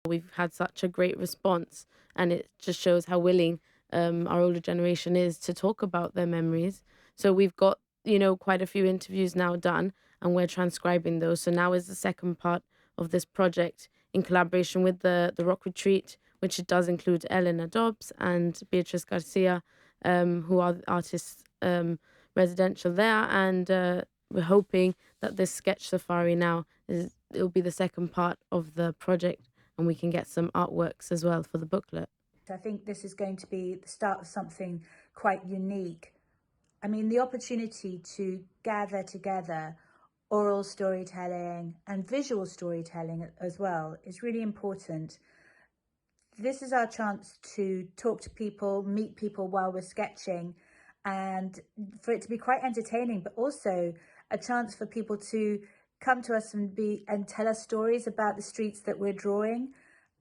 We've had such a great response, and it just shows how willing our older generation is to talk about their memories. So we've got, quite a few interviews now done, and we're transcribing those. So now is the second part of this project in collaboration with the Rock Retreat, which it does include Elena Dobbs and Beatrice Garcia, who are artists residential there. And we're hoping that this sketch safari now it'll be the second part of the project, and we can get some artworks as well for the booklet. I think this is going to be the start of something quite unique. I mean, the opportunity to gather together oral storytelling and visual storytelling as well is really important. This is our chance to talk to people, meet people while we're sketching, and for it to be quite entertaining, but also a chance for people to come to us and tell us stories about the streets that we're drawing.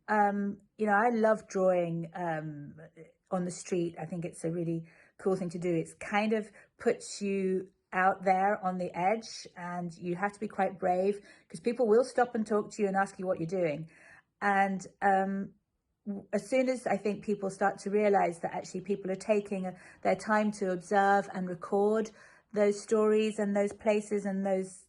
I love drawing on the street. I think it's a really cool thing to do. It's kind of puts you out there on the edge, and you have to be quite brave because people will stop and talk to you and ask you what you're doing. And as soon as I think people start to realize that actually people are taking their time to observe and record those stories and those places and those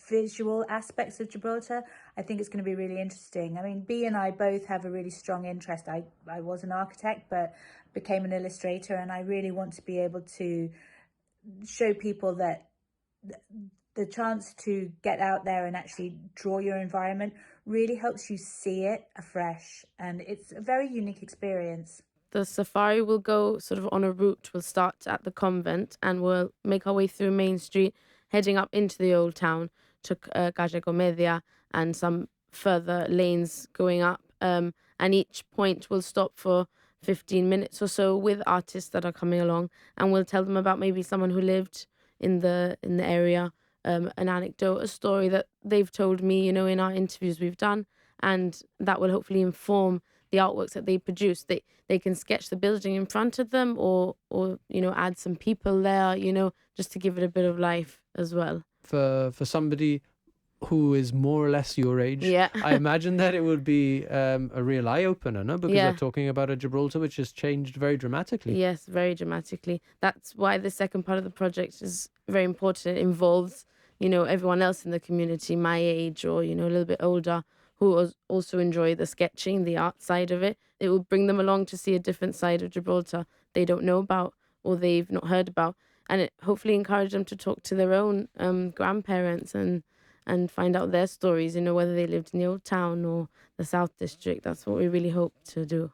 visual aspects of Gibraltar, I think it's going to be really interesting. I mean, Bea and I both have a really strong interest. I was an architect, but became an illustrator, and I really want to be able to show people that the chance to get out there and actually draw your environment really helps you see it afresh, and it's a very unique experience. The safari will go sort of on a route. We'll start at the convent and we'll make our way through Main Street, heading up into the old town to Calle Comedia and some further lanes going up. And each point will stop for 15 minutes or so with artists that are coming along, and we'll tell them about maybe someone who lived in the area, an anecdote, a story that they've told me, in our interviews we've done, and that will hopefully inform the artworks that they produce. They can sketch the building in front of them, or add some people there, just to give it a bit of life as well. For somebody who is more or less your age, Yeah. I imagine that it would be a real eye-opener, no? Because Yeah. we're talking about a Gibraltar which has changed very dramatically. Yes, very dramatically. That's why the second part of the project is very important. It involves, everyone else in the community, my age or, a little bit older, who also enjoy the sketching, the art side of it. It will bring them along to see a different side of Gibraltar they don't know about or they've not heard about. And it hopefully encourage them to talk to their own grandparents and find out their stories, whether they lived in the old town or the South District. That's what we really hope to do.